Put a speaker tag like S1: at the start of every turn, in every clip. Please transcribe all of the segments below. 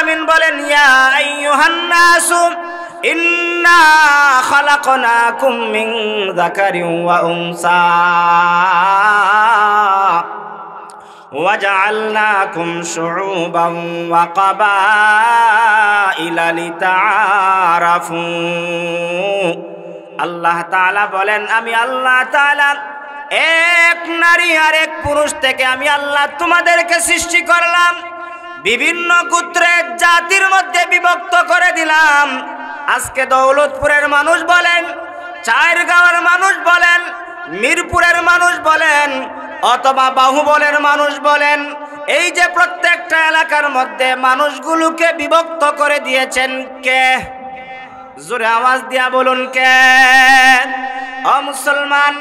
S1: আলামিন বলেন, ইয়া আইয়ুহান নাসু ইন্না খালাকনাকুম মিন যাকারিন ওয়া উনসা وجعلناكم شعوبا وقبائل لتعارفوا আল্লাহ তাআলা বলেন, আমি আল্লাহ তাআলা এক নারী আর এক পুরুষ থেকে আমি আল্লাহ তোমাদেরকে সৃষ্টি করলাম, বিভিন্ন গোত্রের জাতির মধ্যে বিভক্ত করে দিলাম। আজকে দৌলতপুরের মানুষ বলেন, চায়েরগাঁওয়ের মানুষ বলেন, মিরপুরের মানুষ বলেন, অথবা বাহুবলের মানুষ বলেন, এই যে প্রত্যেকটা এলাকার মধ্যে মানুষগুলোকে বিভক্ত করে দিয়েছেন কে? জোরে আওয়াজ দিয়া বলুন কে? ও মুসলমান,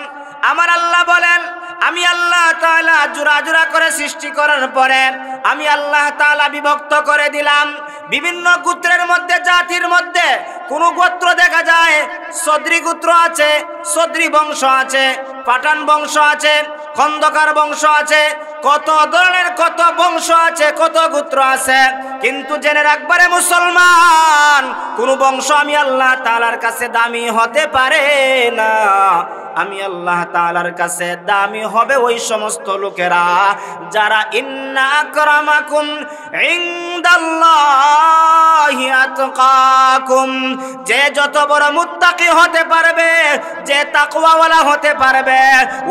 S1: আমার আল্লাহ বলেন, আমি আল্লাহ তাআলা জোড়া জোড়া করে সৃষ্টি করার পরে আমি আল্লাহ তাআলা বিভক্ত করে দিলাম। বিভিন্ন গোত্রের মধ্যে, জাতির মধ্যে কোন গোত্র দেখা যায় সদরি গোত্র আছে, সদরি বংশ আছে, পাঠান বংশ আছে, খন্দকার বংশ আছে, কত ধরনের কত বংশ আছে, কত গোত্র আছে। কিন্তু জেনে রাখবারে মুসলমান, কোন বংশ আমি আল্লাহ তাআলার কাছে দামি হতে পারে না। আমি আল্লাহ তাআলার কাছে দামি হবে ওই সমস্ত লোকেরা যারা ইন্না আকরামাকুম ইনদাল্লাহি আতকাকুম, যে যত বড় মুত্তাকি হতে পারবে, যে তাকওয়াওয়ালা হতে পারবে,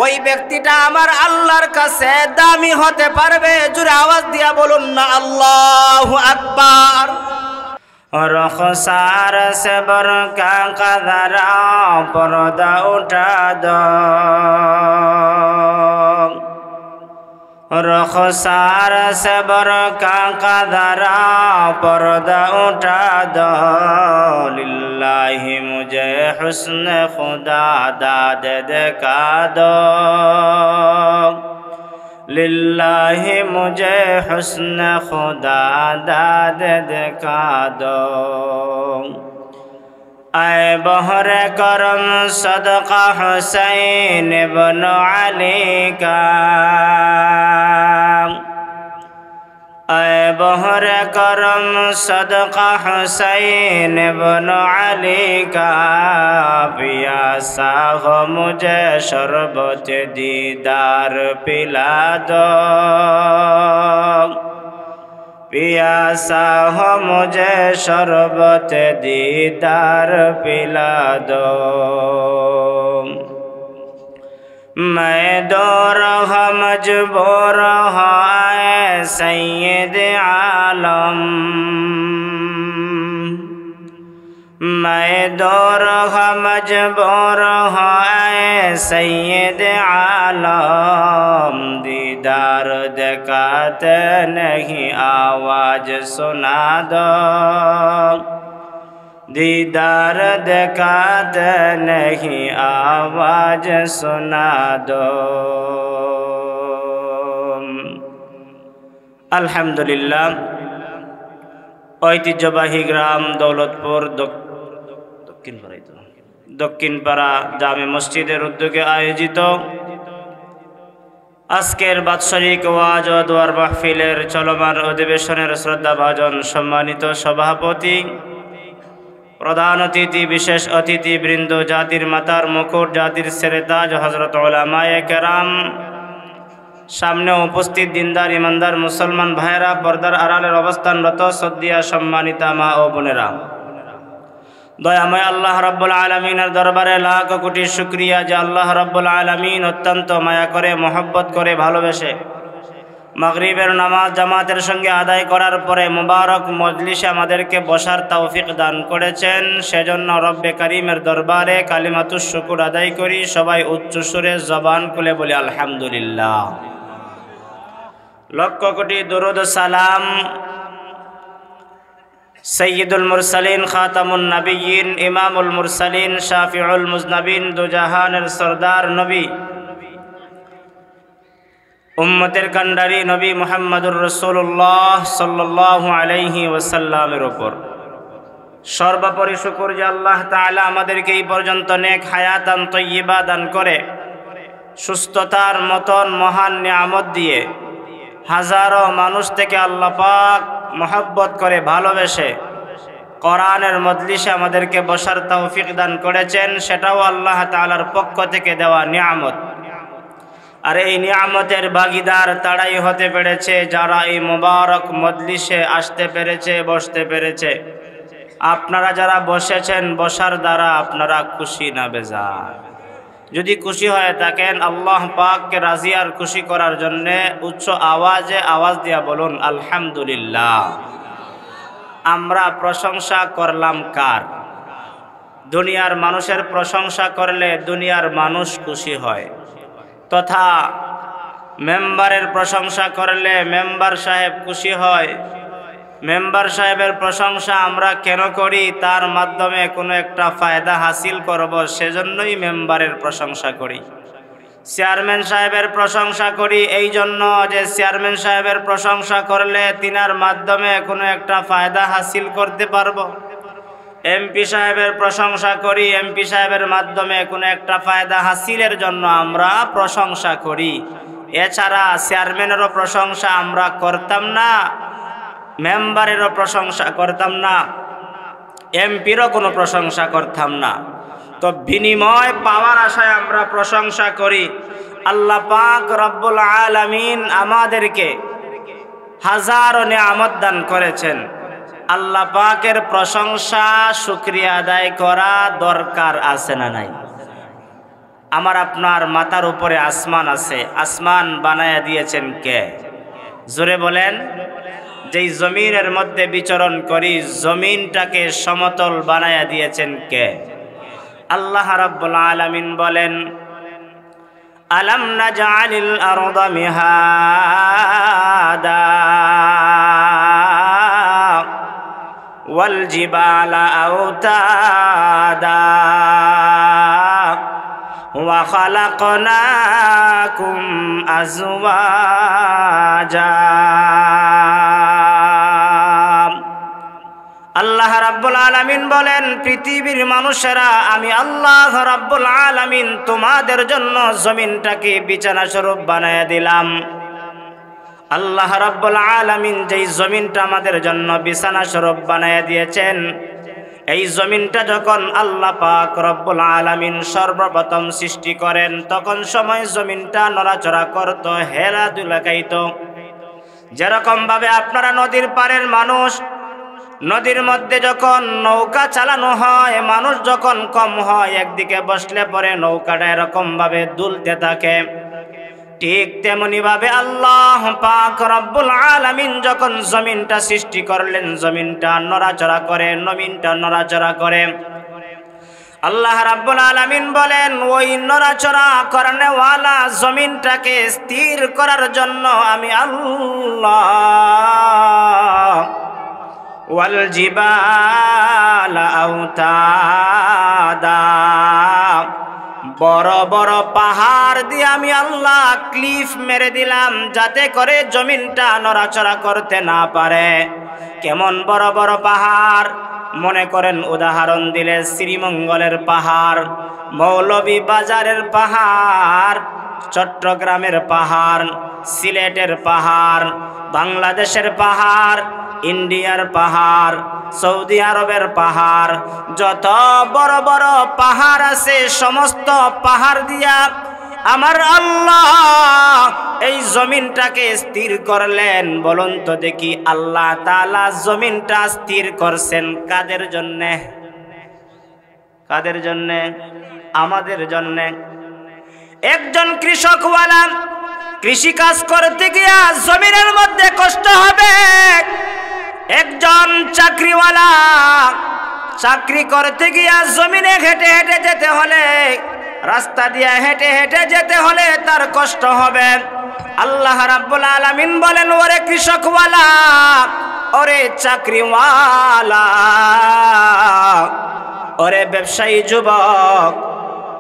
S1: ওই ব্যক্তিটা আমার আল্লাহর কাছে দামি হতে পারবে। জোরে আওয়াজ দিয়া বলুন না আল্লাহু আকবার। रख़सार से बरका कदरा पर्दा उठा दो, रख़सार से बरका कदरा पर्दा उठा दो, लिल्लाहि मुझे हुस्न खुदा दाद दिखा दो, लिल्लाहि मुझे हुस्न खुदा दाद दिखा दो। आए बहरे करम सदका हुसैन इब्न अली का, आए बहरे करम सदका हुसैन इब्न अली का, पियासा हो मुझे शरबत दीदार पिला दो, पियासा हो मुझे शरबत दीदार पिला दो। मैं दौर मजबूर है सैयद आलम, मैं दौर मजबूर है सैयद आलम, दीदार दिखाते नहीं आवाज सुना दो, दीदार दिखाते नहीं आवाज सुना दो। अल्हम्दुलिल्लाह, ঐতিহ্যবাহী গ্রাম দৌলতপুর দক্ষিণপাড়া জামে মসজিদের উদ্যোগে আয়োজিত আজকের বাৎসরিক ওয়াজ ও দোয়ার মাহফিলের চলমান অধিবেশনের শ্রদ্ধাভাজন সম্মানিত সভাপতি, প্রধান অতিথি, বিশেষ অতিথি বৃন্দ, জাতির মাতার মুকুট, জাতির সেরেতাজ হযরত উলামায়ে কেরাম, সামনে উপস্থিত দিনদার ইমানদার মুসলমান ভাইয়েরা, পর্দার আড়ালের অবস্থানরত শ্রদ্ধেয়া সম্মানিতা মা ও বোনেরা, দয়াময় আল্লাহ রাব্বুল আলামিনের দরবারে লাখ কোটি শুকরিয়া যে আল্লাহ রাব্বুল আলামিন অত্যন্ত মায়া করে, মহব্বত করে, ভালোবেসে মাগরিবের নামাজ জামাতের সঙ্গে আদায় করার পরে মুবারক মজলিসে আমাদেরকে বসার তৌফিক দান করেছেন। সেজন্য রব্বে কারীমের দরবারে কালিমাতুশ শুকর আদায় করি। সবাই উচ্চ সুরে জবান খুলে বলি আলহামদুলিল্লাহ। লক্ষ কোটি দরুদ সালাম সৈয়দুল মুরসালিন, খাতামুন নবিয়্যিন, ইমামুল মুরসালিন, শাফিউল মুজনবিন, দুজাহানের সরদার নবী, উম্মতের কান্ডারি নবী মুহাম্মদুর রাসূলুল্লাহ সাল্লাল্লাহু আলাইহি ওয়াসাল্লামের উপর সর্বোপরি শুকর যে আল্লাহ তাআলা আমাদেরকে এই পর্যন্ত নেক হায়াতান তয়্যিবা দান করে সুস্থতার মতন মহান নিয়ামত দিয়ে হাজারো মানুষ থেকে আল্লাহ পাক মহব্বত করে ভালোবেসে কোরআনের মজলিসে আমাদেরকে বসার তৌফিক দান করেছেন, সেটাও আল্লাহ তাআলার পক্ষ থেকে দেওয়া নিয়ামত। আর এই নিয়ামতের ভাগীদার তারাই হতে পেরেছে যারা এই মুবারক মজলিসে আসতে পেরেছে, বসতে পেরেছে। আপনারা যারা বসেছেন, বসার দ্বারা আপনারা খুশি না বেজার? যদি খুশি হয়ে থাকেন, আল্লাহ পাককে রাজি আর খুশি করার জন্য উচ্চ আওয়াজে আওয়াজ দিয়া বলুন আলহামদুলিল্লাহ। আমরা প্রশংসা করলাম কার? দুনিয়ার মানুষের প্রশংসা করলে দুনিয়ার মানুষ খুশি হয়, তথা মেম্বারের প্রশংসা করলে মেম্বার সাহেব খুশি হয়। মেম্বার সাহেবের প্রশংসা আমরা কেন করি? তার মাধ্যমে কোনো একটা ফায়দা হাসিল করব, সেজন্যই মেম্বারের প্রশংসা করি। চেয়ারম্যান সাহেবের প্রশংসা করি এই জন্য যে চেয়ারম্যান সাহেবের প্রশংসা করলে তিনার মাধ্যমে কোনো একটা ফায়দা হাসিল করতে পারবো। এমপি সাহেবের প্রশংসা করি, এমপি সাহেবের মাধ্যমে কোনো একটা ফায়দা হাসিলের জন্য আমরা প্রশংসা করি। এছাড়া চেয়ারম্যানেরও প্রশংসা আমরা করতাম না, মেম্বারেরও প্রশংসা করতাম না, এমপিরও কোনো প্রশংসা করতাম না। তো বিনিময় পাওয়ার আশায় আমরা প্রশংসা করি। আল্লাহ পাক রব্বুল আলামিন আমাদেরকে হাজারো নিয়ামত দান করেছেন। আল্লাহ পাকের প্রশংসা শুকরিয়া আদায় করা দরকার আছে না নাই? আমার আপনার মাথার উপরে আসমান আছে, আসমান বানায়া দিয়েছেন কে? জোরে বলেন। যেই জমিনের মধ্যে বিচরণ করি, জমিনটাকে সমতল বানায়া দিয়েছেন কে? আল্লাহ রাব্বুল আলামিন বলেন, আলাম নাজআলিল আরদা মিহাদা ওয়াল জিবালা আওতাদা ওয়া খালাকনাকুম আজওয়াজা। আল্লাহ রাব্বুল আলামিন বলেন, পৃথিবীর মানুষেরা আমি আল্লাহ রাব্বুল আলামিন তোমাদের জন্য জমিনটাকে বিছানা স্বরূপ বানায়া দিলাম। আল্লাহ রাব্বুল আলামিন যেই জমিনটা আমাদের জন্য বিছানা স্বরূপ বানায়া দিয়েছেন, এই জমিনটা যখন আল্লাহ পাক রব্বুল আলামিন সর্বপ্রথম সৃষ্টি করেন, তখন সময় জমিনটা নড়াচড়া করত, হেলাদুলা খাইত। যেরকম ভাবে আপনারা নদীর পাড়ের মানুষ, নদীর মধ্যে যখন নৌকা চালানো হয়, মানুষ যখন কম হয়, একদিকে বসলে পরে নৌকাটা এরকম ভাবে দুলতে থাকে। ঠিক তেমনি ভাবে আল্লাহ পাক রব্বুল আলামিন যখন জমিনটা সৃষ্টি করলেন, জমিনটা নড়াচড়া করে, জমিনটা নড়াচড়া করে। আল্লাহ রাব্বুল আলামিন বলেন, ওই নড়াচড়া করনেওয়ালা জমিনটাকে স্থির করার জন্য আমি আল্লাহ ওয়াল জিবালা আওতাদা, বড় বড় পাহাড় দিয়ে আমি আল্লাহ ক্লিফ মেরে দিলাম, যাতে করে জমিনটা নড়াচড়া করতে না পারে। কেমন বড় বড় পাহাড়? মনে করেন উদাহরণ দিলে শ্রীমঙ্গলের পাহাড়, মৌলভী বাজারের পাহাড়, চট্টগ্রামের পাহাড়, সিলেটের পাহাড়, বাংলাদেশের পাহাড়, ইন্ডিয়ার পাহাড়, সৌদি আরবের পাহাড়, যত বড় বড় পাহাড় আছে, সমস্ত পাহাড় দিয়া আমার আল্লাহ এই জমিনটাকে স্থির করলেন। বলুন তো দেখি, আল্লাহ তাআলা জমিনটা স্থির করছেন কাদের জন্যে? কাদের জন্যে? আমাদের জন্যে। একজন কৃষকওয়ালা কৃষি কাজ করতে গিয়া জমিনের মধ্যে কষ্ট হবে। একজন চাকরিওয়ালা চাকরি করতে গিয়া জমিনে হেঁটে হেঁটে যেতে হলে, রাস্তা দিয়ে হেঁটে হেঁটে যেতে হলে তার কষ্ট হবে। আল্লাহ রাব্বুল আলামিন বলেন, ওরে কৃষকওয়ালা, ওরে চাকরিওয়ালা, ওরে ব্যবসায়ী যুবক,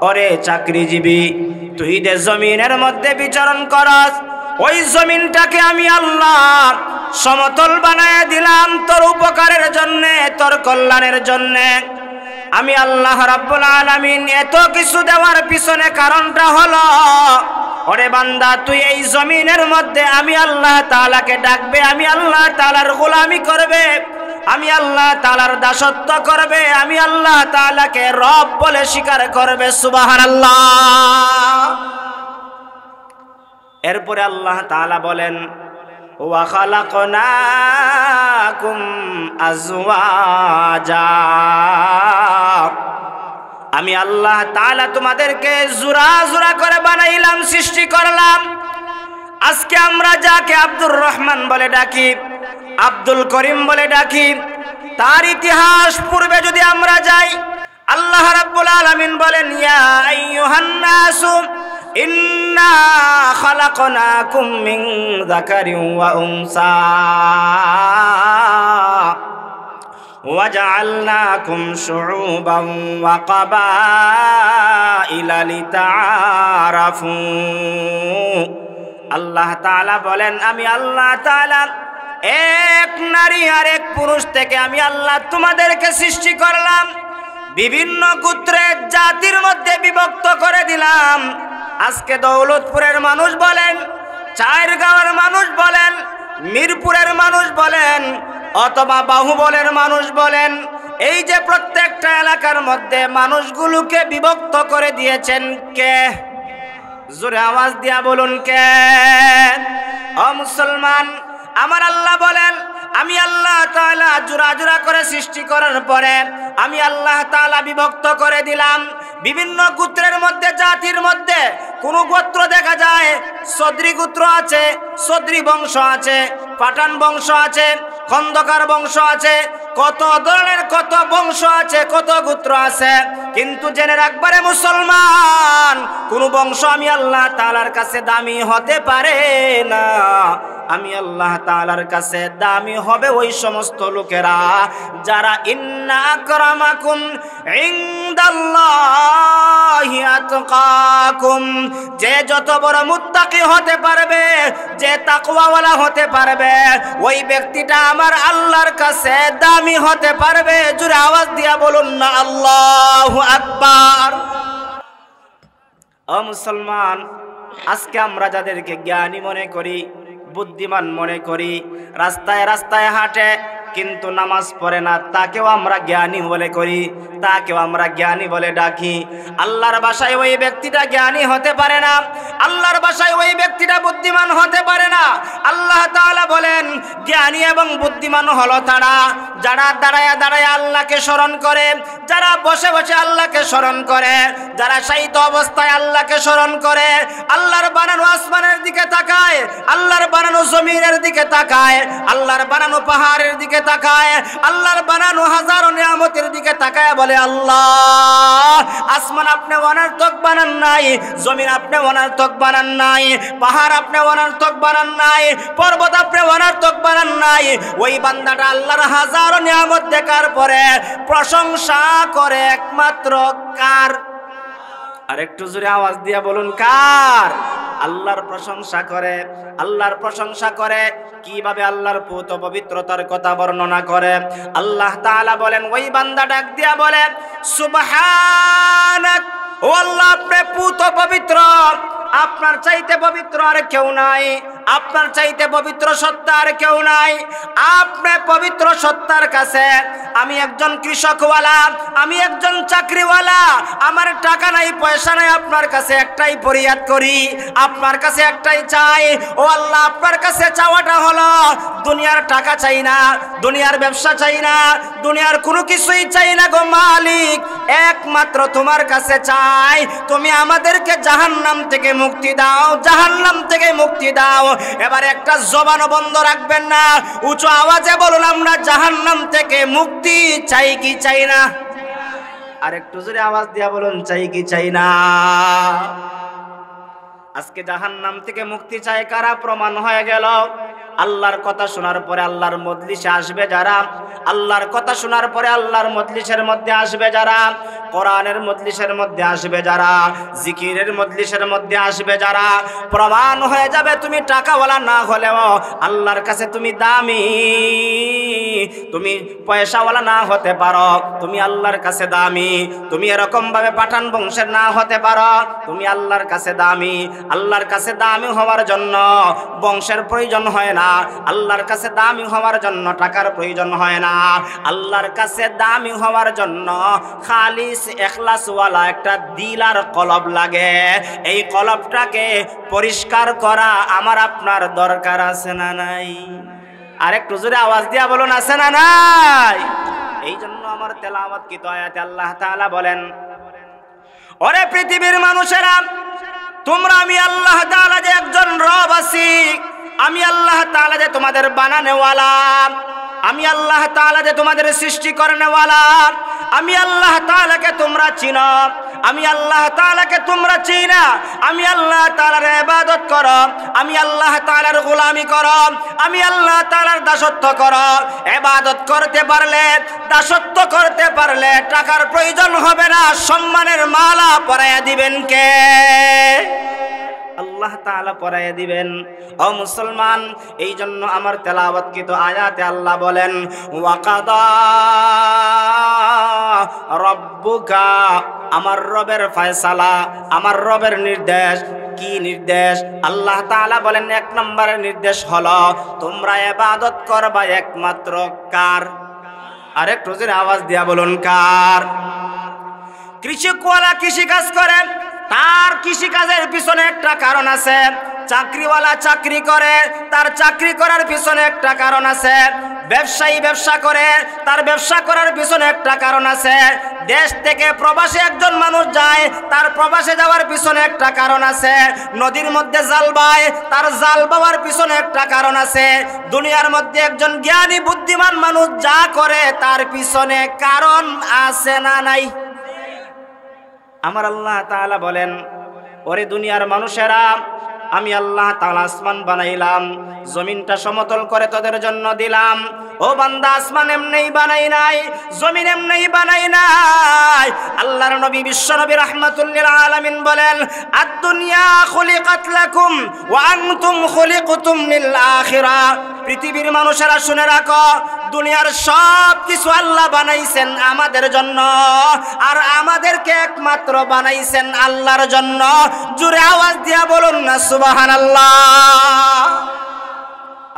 S1: ওরে চাকরিজীবী, তুই যে জমিনের মধ্যে বিচরণ করস, ওই জমিনটাকে আমি আল্লাহ সমতল বানায় দিলাম তোর উপকারের জন্যে, তোর কল্যাণের জন্যে। আমি আল্লাহ রাব্বুল আলামিন এত কিছু দেওয়ার পিছনে কারণটা হলো ওরে বান্দা তুই এই জমিনের মধ্যে আমি আল্লাহ তাআলাকে ডাকবে, আমি আল্লাহ তাআলার গোলামি করবে, আমি আল্লাহ তাআলার দাসত্ব করবে, আমি আল্লাহ তাআলাকে রব বলে স্বীকার করবে। সুবহানাল্লাহ। এরপরে আল্লাহ তাআলা বলেন ওয়া খালাকনাকুম আজওয়াজা, আমি আল্লাহ তাআলা তোমাদেরকে জোড়া জোড়া করে বানাইলাম, সৃষ্টি করলাম। আজকে আমরা যাকে আব্দুর রহমান বলে ডাকি, আব্দুল করিম বলে ডাকি, তার ইতিহাস পূর্বে যদি আমরা যাই, আল্লাহ রাব্বুল আলামিন বলেন ইয়া আইয়ুহান নাসু ইন্না খালাকনাকুম মিন যাকারিন ওয়া উনসা ওয়াজআলনাকুম শুউবান ওয়া ক্বাবাইলা লিতাআরাফু। আল্লাহ তাআলা বলেন আমি আল্লাহ তাআলা এক নারী আর এক পুরুষ থেকে আমি আল্লাহ তোমাদেরকে সৃষ্টি করলাম, বিভিন্ন গোত্রের জাতির মধ্যে বিভক্ত করে দিলাম। আজকে দৌলতপুরের মানুষ বলেন, চায়েরগাঁওয়ের মানুষ বলেন, মিরপুরের মানুষ বলেন, অথবা বাহুবলের মানুষ বলেন, এই যে প্রত্যেকটা এলাকার মধ্যে মানুষগুলোকে বিভক্ত করে দিয়েছেন কে? জোরে আওয়াজ দিয়া বলুন কে? ও মুসলমান, আমার আল্লাহ বলেন আমি আল্লাহ তাআলা জোড়া জোড়া করে সৃষ্টি করার পরে আমি আল্লাহ তাআলা বিভক্ত করে দিলাম। বিভিন্ন গোত্রের মধ্যে, জাতির মধ্যে কোন গোত্র দেখা যায় সদরি গোত্র আছে, সদরি বংশ আছে, পাঠান বংশ আছে, খন্দকার বংশ আছে, কত ধরনের কত বংশ আছে, কত গোত্র আছে। কিন্তু জেনে রাখবারে মুসলমান, কোন বংশ আমি আল্লাহ তাআলার কাছে দামি হতে পারে না। আমি আল্লাহ তাআলার কাছে দামি হবে ওই সমস্ত লোকেরা যারা ইন্না আকরামাকুম ইনদাল্লাহি আতকাকুম, যে যত বড় মুত্তাকি হতে পারবে, যে তাকওয়াওয়ালা হতে পারবে, ওই ব্যক্তিটা আমার আল্লাহর কাছে দামি হতে পারবে। জোরে আওয়াজ দিয়া বলুন না আল্লাহু আকবার। ও মুসলমান, আজকে আমরা যাদেরকে জ্ঞানী মনে করি, বুদ্ধিমান মনে করি, রাস্তায় রাস্তায় হাঁটে কিন্তু নামাজ পড়ে না, তাকেও আমরা জ্ঞানী বলে করি, তাকেও আমরা জ্ঞানী বলে ডাকি। আল্লাহর ভাষায় ওই ব্যক্তিটা জ্ঞানী হতে পারে না, আল্লাহর ভাষায় ওই ব্যক্তিটা বুদ্ধিমান হতে পারে না। আল্লাহ তাআলা বলেন জ্ঞানী এবং বুদ্ধিমান হলো তারা যারা দাঁড়ায়া দাঁড়ায়া আল্লাহকে স্মরণ করে, যারা বসে বসে আল্লাহকে স্মরণ করে, যারা শায়িত অবস্থায় আল্লাহকে স্মরণ করে, আল্লাহর বানানো আসমানের দিকে তাকায়, আল্লাহর বানানো জমিনের দিকে তাকায়, আল্লাহর বানানো পাহাড়ের দিকে তাকায়, আল্লাহর বানানো হাজারো নিয়ামতের দিকে তাকায় বলে আল্লাহ আসমান আপনি অনর্থক বানান নাই, জমিন আপনি অনর্থক বানান নাই, পাহাড় আপনি অনর্থক বানান নাই, পর্বত আপনি অনর্থক বানান নাই। ওই বান্দাটা আল্লাহর হাজারো নিয়ামত দেখার পরে প্রশংসা করে একমাত্র কার? আর একটু জোরে আওয়াজ দিয়া বলুন কার? আল্লাহর প্রশংসা করে। আল্লাহর প্রশংসা করে কিভাবে? আল্লাহর পূত পবিত্রতার কথা বর্ণনা করে। আল্লাহ তাআলা বলেন, ওই বান্দা ডাক দিয়া বলে সুবহানাক, ও আল্লাহ আপনি পূত পবিত্র, আপনার চাইতে পবিত্র আর কেউ নাই, আপনার চাইতে পবিত্র সত্তা আর কেউ নাই। আপনি পবিত্র সত্তার কাছে আমি একজন কৃষকওয়ালা, আমি একজন চাকরিওয়ালা, আমার টাকা নাই পয়সা নাই, আপনার কাছে একটাই ফরিয়াদ করি, আপনার কাছে একটাই চাই। ও আল্লাহ আপনার কাছে চাওয়াটা হলো দুনিয়ার টাকা চাই না, দুনিয়ার ব্যবসা চাই না, দুনিয়ার কোনো কিছুই চাই না গো মালিক, একমাত্র তোমার কাছে চাই তুমি আমাদেরকে জাহান্নাম থেকে মুক্তি দাও, জাহান্নাম থেকে মুক্তি দাও। এবার একটা জবানও বন্ধ রাখবেন না, উঁচু আওয়াজে বলুন আমরা জাহান্নাম থেকে মুক্তি চাই কি চাই না? আর একটু জোরে আওয়াজ দিয়া বলুন চাই কি চাই না? আজকে জাহান্নাম থেকে মুক্তি চায় কারা? প্রমাণ হয়ে গেল আল্লাহর কথা শোনার পরে আল্লাহর মজলিসে আসবে যারা, আল্লাহর কথা শোনার পরে আল্লাহর মজলিসের মধ্যে আসবে যারা, কোরআনের মজলিসের মধ্যে আসবে যারা, জিকিরের মজলিসের মধ্যে আসবে যারা, প্রমাণ হয়ে যাবে তুমি টাকাওয়ালা না হলেও আল্লাহর কাছে তুমি দামি। তুমি পয়সাওয়ালা না হতে পারো, তুমি আল্লাহর কাছে দামি। তুমি এরকম ভাবে পাঠান বংশের না হতে পারো, তুমি আল্লাহর কাছে দামি। আল্লাহর কাছে দামি হওয়ার জন্য বংশের প্রয়োজন হয় না, আল্লাহর কাছে দামি হওয়ার জন্য টাকার প্রয়োজন হয় না, আল্লাহর কাছে দামি হওয়ার জন্য খালিস ইখলাসওয়ালা একটা দিল আর কলব লাগে। এই কলবটাকে পরিষ্কার করা আমার আপনার দরকার আছে না নাই? আর একটু জোরে আওয়াজ দিয়া বলুন, আছে না নাই? এই জন্য আমার তেলাওয়াতকৃত আয়াতে আল্লাহ তাআলা বলেন, ওরে পৃথিবীর মানুষেরা, তোমরা আমি আল্লাহ তাআলা যে একজন রব আছি, আমি আল্লাহ তাআলা যে তোমাদের বানানেওয়ালা, আমি আল্লাহ তাআলা যে তোমাদের সৃষ্টি করনেওয়ালা, আমি আল্লাহ তাআলাকে তোমরা চিনো, আমি আল্লাহ তাআলাকে তোমরা চিনা, আমি আল্লাহ তাআলার ইবাদত করো, আমি আল্লাহ তাআলার গোলামি করো, আমি আল্লাহ তাআলার দাসত্ব করো। ইবাদত করতে পারলে, দাসত্ব করতে পারলে টাকার প্রয়োজন হবে না, সম্মানের মালা পরাইয়া দিবেন কে? আল্লাহ তাআলা পরাইয়া দিবেন। ও মুসলমান, এই জন্য আমার তেলাওয়াতকৃত আয়াতে আল্লাহ বলেন, ওয়াকাদা রব্বুকা, আমার রবের ফয়সালা, আমার রবের নির্দেশ। কি নির্দেশ? আল্লাহ তাআলা বলেন, এক নম্বরের নির্দেশ হলো তোমরা ইবাদত করবা একমাত্র কার? আরেকটু জোরে আওয়াজ দিয়া বলুন, কার? কৃষকওয়ালা কৃষি কাজ করে, তার কৃষি কাজের পিছনে একটা কারণ আছে। চাকরিওয়ালা চাকরি করে, তার চাকরি করার পিছনে একটা কারণ আছে। ব্যবসায়ী ব্যবসা করে, তার ব্যবসা করার পিছনে একটা কারণ আছে। দেশ থেকে প্রবাসে একজন মানুষ যায়, তার প্রবাসে যাওয়ার পিছনে একটা কারণ আছে। নদীর মধ্যে জাল বায়, তার জাল বাওয়ার পিছনে একটা কারণ আছে। দুনিয়ার মধ্যে একজন জ্ঞানী বুদ্ধিমান মানুষ যা করে তার পিছনে কারণ আছে না নাই? আমার আল্লাহ তাআলা বলেন, ওরে দুনিয়ার মানুষেরা, আমি আল্লাহ তাআলা আসমান বানাইলাম, জমিনটা সমতল করে তোদের জন্য দিলাম। ও বান্দা, আসমান এমনি বানাই নাই, জমিন এমনি বানাই নাই। আল্লাহর নবী বিশ্ব নবী রাহমাতুল লিল আলামিন বলেন, আদ-দুনিয়া খুলিকাত লাকুম ওয়া আনতুম খুলিকতুম লিল আখিরাহ। পৃথিবীর মানুষেরা শুনে রাখো, দুনিয়ার সব কিছু আল্লাহ বানাইছেন আমাদের জন্য, আর আমাদেরকে একমাত্র বানাইছেন আল্লাহর জন্য। জোরে আওয়াজ দিয়া বলুন না সুবহানাল্লাহ।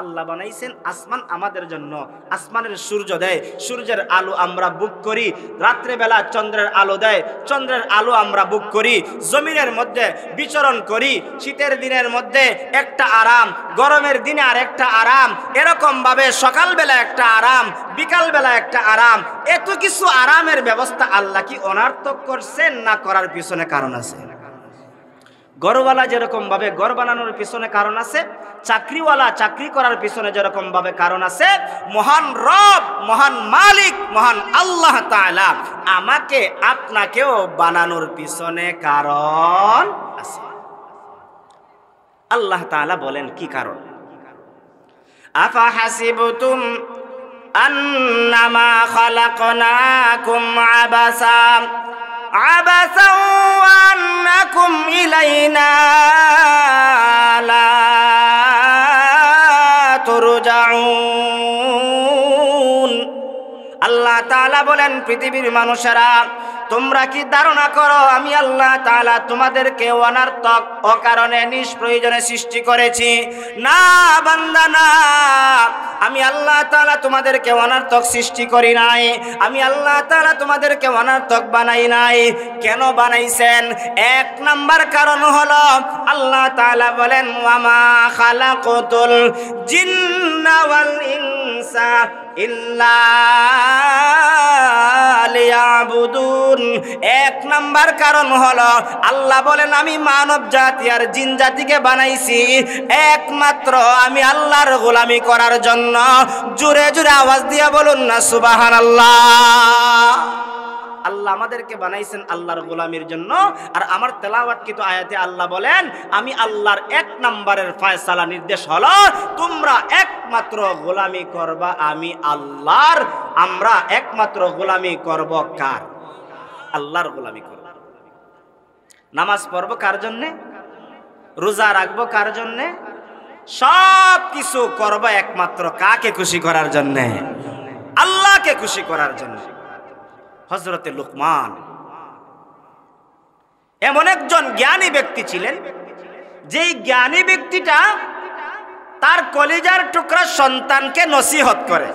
S1: আল্লাহ বানাইছেন আসমান আমাদের জন্য। আসমানের সূর্য দেয়, সূর্যের আলো আমরা বুক করি। রাত্রে বেলা চন্দ্রের আলো দেয়, চন্দ্রের আলো আমরা বুক করি। জমিনের মধ্যে বিচরণ করি। শীতের দিনের মধ্যে একটা আরাম, গরমের দিনে আর একটা আরাম, এরকম ভাবে সকালবেলা একটা আরাম, বিকালবেলা একটা আরাম। এত কিছু আরামের ব্যবস্থা আল্লাহ কি অনার্থক করছেন না করার পিছনে কারণ আছে? গরওয়ালা যেরকম ভাবে ঘর বানানোর পিছনে কারণ আছে, চাকরিওয়ালা চাকরি করার পিছনে যেরকম ভাবে কারণ আছে, মহান রব, মহান মালিক, মহান আল্লাহ তাআলা আমাকে আপনাকেও বানানোর পিছনে কারণ আছে। আল্লাহ তাআলা বলেন কি কারণ? আফা হাসিবতুম আন্নামা খালাকনাকুম আবাসা عبثا وأنكم إلينا لا ترجعون। আল্লাহ তাআলা বলেন, পৃথিবীর মানুষেরা, তোমরা কি ধারণা করো আমি আল্লাহ তাআলা তোমাদেরকে অনার্থক অকারণে নিষ্প্রয়োজনে সৃষ্টি করেছি? না বান্দা না, আমি আল্লাহ তাআলা তোমাদেরকে অনার্থক সৃষ্টি করি নাই। আমি আল্লাহ তাআলা তোমাদেরকে অনার্থক বানাই নাই। কেন বানাইছেন? এক নাম্বার কারণ হলো আল্লাহ তাআলা বলেন, ওয়ামা খালাকতুল জিন্না ওয়াল ইনসা ইল্লা লিয়াবুদুন। এক নাম্বার কারণ হলো আল্লাহ বলেন, আমি মানব জাতি আর জিন জাতিকে বানাইছি একমাত্র আমি আল্লাহর গোলামি করার জন্য। জোরে জোরে আওয়াজ দিয়া বলুন না সুবহানাল্লাহ। আল্লাহ আমাদেরকে বানাইছেন আল্লাহর গোলামির জন্য। আর আমার তেলাওয়াতকৃত আয়াতে আল্লাহ বলেন, আমি আল্লাহর এক নম্বরের ফয়সালা নির্দেশ হলো তোমরা একমাত্র গোলামি করবা আমি আল্লাহর। আমরা একমাত্র গোলামি করব কার? আল্লাহর গোলামি করব। নামাজ পড়ব কার জন্যে? রোজা রাখবো কার জন্যে? সব কিছু করব একমাত্র কাকে খুশি করার জন্যে? আল্লাহকে খুশি করার জন্য। হযরতে লুকমান এমন একজন জ্ঞানী ব্যক্তি ছিলেন, যেই জ্ঞানী ব্যক্তিটা তার কলিজার টুকরা সন্তানকে নসিহত করে।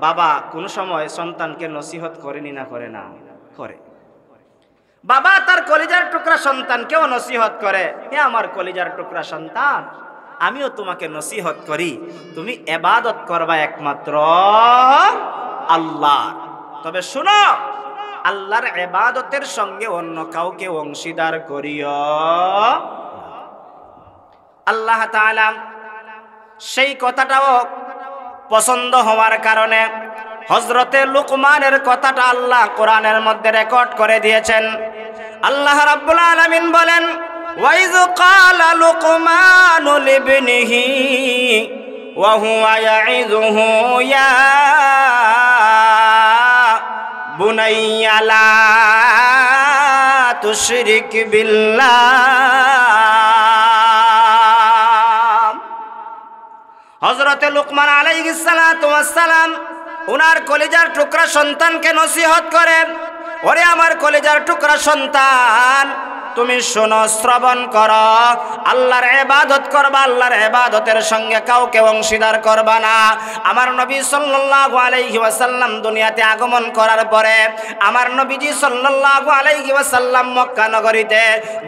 S1: বাবা কোন সময় সন্তানকে নসিহত করেনি না করে না করে। বাবা তার কলিজার টুকরা সন্তানকেও নসিহত করে, হে আমার কলিজার টুকরা সন্তান, আমিও তোমাকে নসিহত করি, তুমি ইবাদত করবা একমাত্র আল্লাহ। তবে শুনো, আল্লাহর ইবাদতের সঙ্গে অন্য কাউকে অংশীদার করিও। আল্লাহ তাআলা সেই কথাটাও পছন্দ হওয়ার কারণে হযরতে লুকমানের কথাটা আল্লাহ কোরআনের মধ্যে রেকর্ড করে দিয়েছেন। আল্লাহ রাব্বুল আলামিন বলেন, ওয়াইয ক্বালা লুকমানু লিবনিহি ওয়া হুয়া ইয়াইযুহু ইয়া বুনাইয়া লা তুশরিক বিল্লাহ। হযরতে লুকমান আলাইহিস সালাতু ওয়াস সালাম ওনার কলিজার টুকরা সন্তানকে নসিহত করেন, ওরে আমার কলিজার টুকরা সন্তান, তুমি শোনো, শ্রবণ করো, আল্লাহর ইবাদত করবা, আল্লাহর ইবাদতের সঙ্গে কাউকে অংশীদার করবা না। আমার নবী সাল্লাল্লাহু আলাইহি ওয়াসাল্লাম দুনিয়াতে আগমন করার পরে আমার নবীজি সাল্লাল্লাহু আলাইহি ওয়াসাল্লাম মক্কা নগরীতে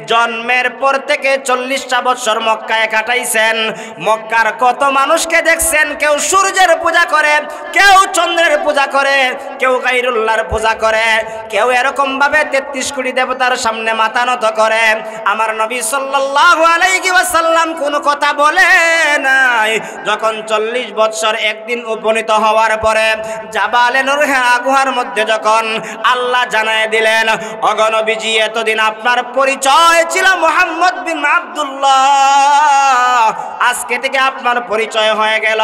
S1: জন্মের পর থেকে 40টা বছর মক্কায় কাটাইছেন। মক্কার কত মানুষকে দেখছেন, কেউ সূর্যের পূজা করে, কেউ চন্দ্রের পূজা করে, কেউ গায়রুল্লাহর পূজা করে, কেউ এরকম ভাবে 33 কোটি দেবতার সামনে মাথা নত করে। আমার নবী সাল্লাল্লাহু আলাইহি ওয়াসাল্লাম কোনো কথা বলে নাই। যখন 40 বছর একদিন উপনীত হওয়ার পরে জাবালে নূর হিরা গুহার মধ্যে যখন আল্লাহ জানায় দিলেন, ওগো নবীজি, এতদিন আপনার পরিচয় ছিল মুহাম্মদ বিন আব্দুল্লাহ, আজকে থেকে আপনার পরিচয় হয়ে গেল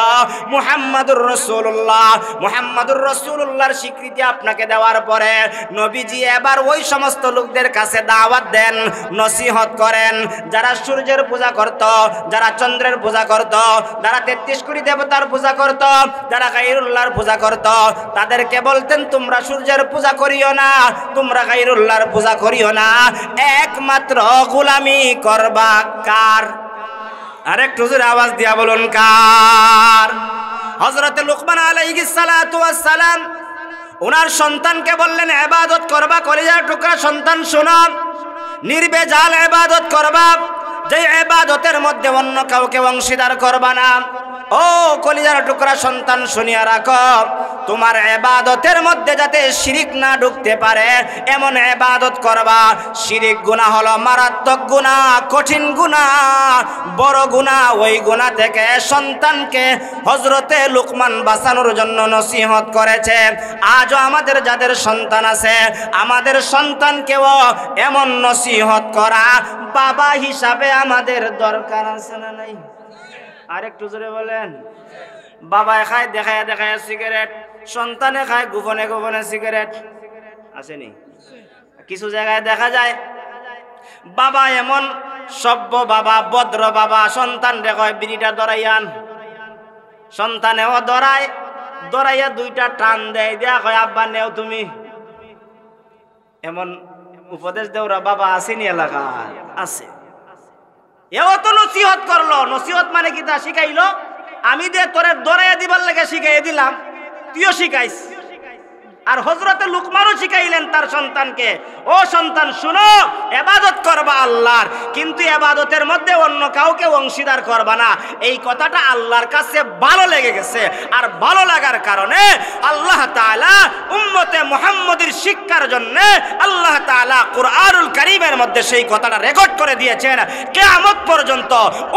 S1: মুহাম্মাদুর রাসূলুল্লাহ। মুহাম্মাদুর রাসূলুল্লাহর স্বীকৃতি আপনাকে দেওয়ার পরে নবীজি এবার ওই সমস্ত লোকদের কাছে দাওয়াত দেন, নসিহত করেন, যারা সূর্যের পূজা করত, যারা চন্দ্রের পূজা করত, যারা 33 কোটি দেবতার পূজা করত, যারা গায়রুল্লাহর পূজা করত, তাদেরকে বলতেন, তোমরা সূর্যের পূজা করিও না, তোমরা গায়রুল্লাহর পূজা করিও না, একমাত্র গোলামি করবা কার? আরেকটু জোরে আওয়াজ দিয়া বলুন, কার? হযরতে লুকমান আলাইহিস সালাতু ওয়াস সালাম ওনার সন্তানকে বললেন, ইবাদত করবা, কলিজার টুকরা সন্তান শোনো, নির্বেজাল ইবাদত করবা, যে ইবাদতের মধ্যে অন্য কাউকে অংশীদার করবা না। ও কলিজার টুকরা সন্তান, শুনিয়া রাখো, তোমার ইবাদতের মধ্যে যাতে শিরিক না ঢুকতে পারে এমন ইবাদত করবা। শিরিক গুনাহ হলো মারাত্মক গুনাহ, কঠিন গুনাহ, বড় গুনাহ। ওই গুনাহ থেকে সন্তানকে হযরতে লুকমান বাঁচানোর জন্য নসিহত করেছে। আজও আমাদের যাদের সন্তান আছে, আমাদের সন্তানকেও এমন নসিহত করা বাবা হিসাবে আমাদের দরকার আছে না নাই? আরেকটু জোরে বলেন। বাবায় খায় দেখায় দেখায় সিগারেট, সন্তানে খায় গোপনে গোপনে সিগারেট, আসেনি? কিছু জায়গায় দেখা যায় বাবা এমন সভ্য বাবা, ভদ্র বাবা, সন্তান দেখায় বিড়িটা ধরাইয়ান, সন্তানেও ধরায়, ধরাইয়া 2টা টান দেয়, দেয়া কয় আব্বা নেও তুমি। এমন উপদেশ দেওরা বাবা আসেনি এলাকায়? আছে। এও তো নসিহত করলো। নসিহত মানে কি? তা শিখাইলো, আমি যে তোরে দরাইয়া দিবার লাগে শিখাইয়া দিলাম, তুইও শিখাইস। আর হযরতে লুকমানও শিখাইলেন তার সন্তানকে, ও সন্তান শুনো, ইবাদত করবা আল্লাহর, কিন্তু ইবাদতের মধ্যে অন্য কাউকে অংশীদার করবা না। এই কথাটা আল্লাহর কাছে ভালো লেগে গেছে, আর ভালো লাগার কারণে আল্লাহ তাআলা উম্মতে মুহাম্মদীর শিক্ষার জন্য আল্লাহ তাআলা কুরআনুল কারীমের মধ্যে সেই কথাটা রেকর্ড করে দিয়েছেন। কিয়ামত পর্যন্ত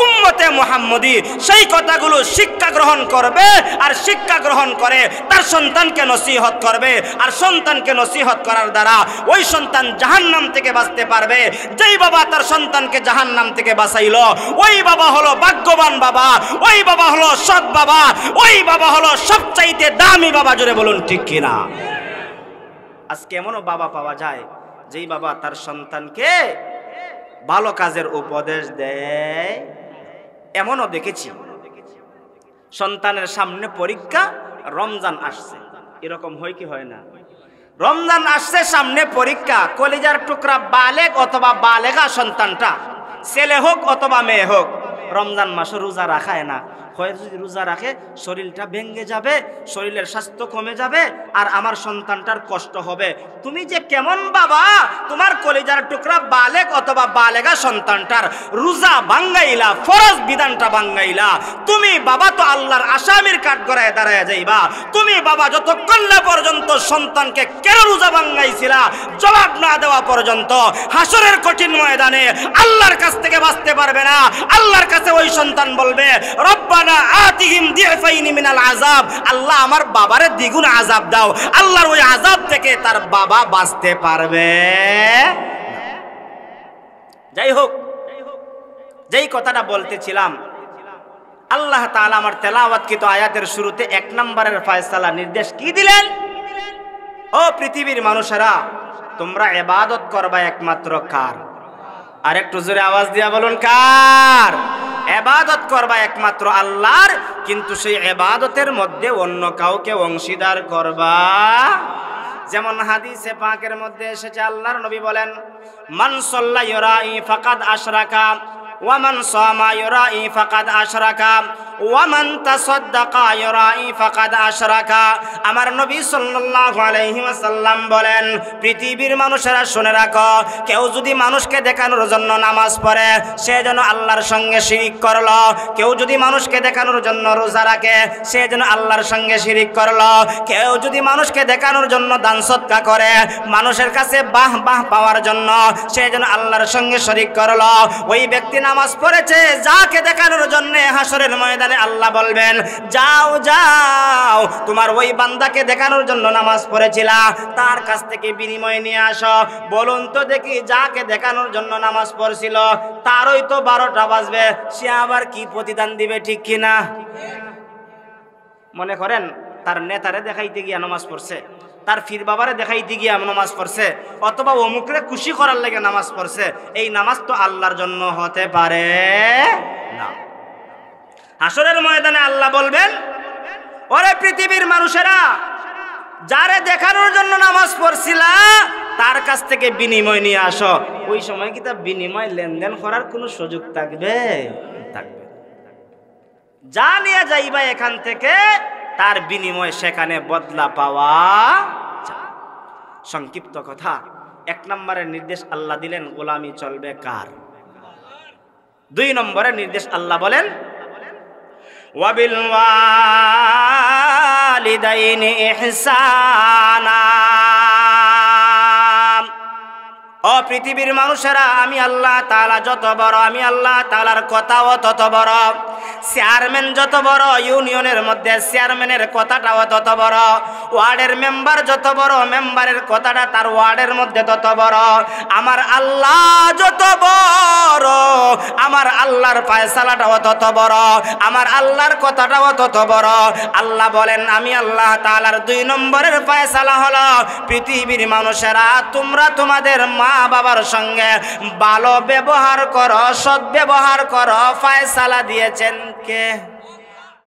S1: উম্মতে মুহাম্মদী সেই কথাগুলো শিক্ষা গ্রহণ করবে, আর শিক্ষা গ্রহণ করে তার সন্তানকে নসিহত করবে, আর সন্তানকে নসিহত করার দ্বারা ওই সন্তান জাহান্নাম থেকে বাঁচতে পারবে। যেই বাবা তার সন্তানকে জাহান্নাম থেকে বাঁচাইলো, ওই বাবা হলো ভাগ্যবান বাবা, ওই বাবা হলো সৎ বাবা, ওই বাবা হলো সবচাইতে দামি বাবা। জোরে বলুন ঠিক কিনা? আজকে এমনও বাবা পাওয়া যায় যেই বাবা তার সন্তানকে ভালো কাজের উপদেশ দেয়। এমনও দেখেছি, সন্তানের সামনে পরীক্ষা, রমজান আসছে, এরকম হয় কি হয় না? রমজান আসছে সামনে, পরীক্ষা, কলিজার টুকরা বালেগ অথবা বালেগা সন্তানটা ছেলে হোক অথবা মেয়ে হোক, রমজান মাসে রোজা রাখায় না। যদি রোজা রাখে শরীরটা ভেঙে যাবে, শরীরের স্বাস্থ্য কমে যাবে, আর আমার সন্তানটার কষ্ট হবে। তুমি যে কেমন বাবা, তোমার কলিজার টুকরা বালেগ অথবা বালেগা সন্তানটার রোজা ভাঙ্গাইলা, ফরজ বিধানটা ভাঙ্গাইলা। তুমি বাবা তো আল্লাহর আসামির কাঠগড়ায় দাঁড়ায় যাইবা। তুমি বাবা যতক্ষণ না পর্যন্ত সন্তানকে কেন রোজা ভাঙ্গাইছিলা জবাব না দেওয়া পর্যন্ত হাসরের কঠিন ময়দানে আল্লাহর কাছ থেকে বাঁচতে পারবে না। আল্লাহর কাছে ওই সন্তান বলবে, রব্বানা আতিহিম দিফাইনি মিনাল আযাব, আল্লাহ আমার বাবারে দ্বিগুণ আযাব দাও। আল্লাহর ওই আযাব থেকে তার বাবা বাঁচতে পারবে। যাই হোক, যেই কথাটা বলতেছিলাম, আল্লাহ তাআলা আমার তেলাওয়াতকৃত আয়াতের শুরুতে 1 নম্বরের ফয়সালা নির্দেশ কি দিলেন? ও পৃথিবীর মানুষেরা, তোমরা ইবাদত করবা একমাত্র কার? আর একটু জোরে আওয়াজ দিয়া বলুন, কার? ইবাদত করবা একমাত্র আল্লাহর, কিন্তু সেই ইবাদতের মধ্যে অন্য কাউকে অংশীদার করবা। যেমন হাদিসে পাকের মধ্যে এসেছে, আল্লাহর নবী বলেন, মান সাল্লা ইউরাই ফাকাদ আশরাকা ওয়া মান সামা ইউরাই ফাকাদ আশরাকা ওয়া মান তাসাদ্দাকা ইউরাই ফাকাদ আশরাকা। আমার নবী সাল্লাল্লাহু আলাইহি ওয়াসাল্লাম বলেন, পৃথিবীর মানুষেরা শুনে রাখো, কেউ যদি মানুষকে দেখানোর জন্য নামাজ পড়ে সে যেন আল্লাহর সঙ্গে শিরিক করলো। কেউ যদি মানুষকে দেখানোর জন্য রোজা রাখে সে যেন আল্লাহর সঙ্গে শিরিক করলো। কেউ যদি মানুষকে দেখানোর জন্য দান সদকা করে, মানুষের কাছে বাহ বাহ পাওয়ার জন্য, সে যেন আল্লাহর সঙ্গে শিরিক করলো। ওই ব্যক্তি নামাজ পড়েছে যাকে দেখানোর জন্য, হাসরের ময়দানে আল্লাহ বলবেন, যাও যাও, তোমার ওই বান্দাকে দেখানোর জন্য নামাজ পড়েছিলা, তার কাছ থেকে বিনিময় নিয়ে আসো। বলুন তো দেখি, যাকে দেখানোর জন্য নামাজ পড়ছিল তারই তো 12টা বাজবে, সে আবার কি প্রতিদান দিবে, ঠিক কিনা? মনে করেন তার নেতারে দেখাইতে গিয়া নামাজ পড়ছে, তার ফির বাবারে দেখাইতে গিয়া নামাজ পড়ছে, অথবা অমুকরে খুশি করার লেগে নামাজ পড়ছে। এই নামাজ তো আল্লাহর জন্য হতে পারে না। হাসরের ময়দানে আল্লাহ বলবেন, ওরে পৃথিবীর মানুষেরা, যারে দেখানোর জন্য নামাজ পড়ছিলা তার কাছ থেকে বিনিময় নিয়ে আসো। ওই সময় কি তার বিনিময় লেনদেন করার কোনো সুযোগ থাকবে? থাকবে। যা নিয়ে যাইবা এখান থেকে, তার বিনিময় সেখানে বদলা পাওয়া যায়। সংক্ষিপ্ত কথা, 1 নম্বরের নির্দেশ আল্লাহ দিলেন, গোলামি চলবে কার? 2 নম্বরের নির্দেশ আল্লাহ বলেন, ওয়াবিল ওয়ালিদাইনি ইহসানা। ও পৃথিবীর মানুষেরা, আমি আল্লাহ তাআলা যত বড়, আমি আল্লাহ তাআলার কথাও তত বড়। চেয়ারম্যান যত বড়, ইউনিয়নের মধ্যে চেয়ারম্যানের কথাটাও তত বড়। ওয়ার্ডের মেম্বার যত বড়, মেম্বারের কথাটা তার ওয়ার্ডের মধ্যে তত বড়। আমার আল্লাহ যত বড়, আমার আল্লাহর ফয়সালাটাও তত বড়, আমার আল্লাহর কথাটাও তত বড়। আল্লাহ বলেন, আমি আল্লাহ তাআলার 2 নম্বরের ফয়সালা হলো, পৃথিবীর মানুষেরা, তোমরা তোমাদের মা বাবার সঙ্গে ভালো ব্যবহার করো, সৎ ব্যবহার করো। ফয়সালা দিয়েছেন কে?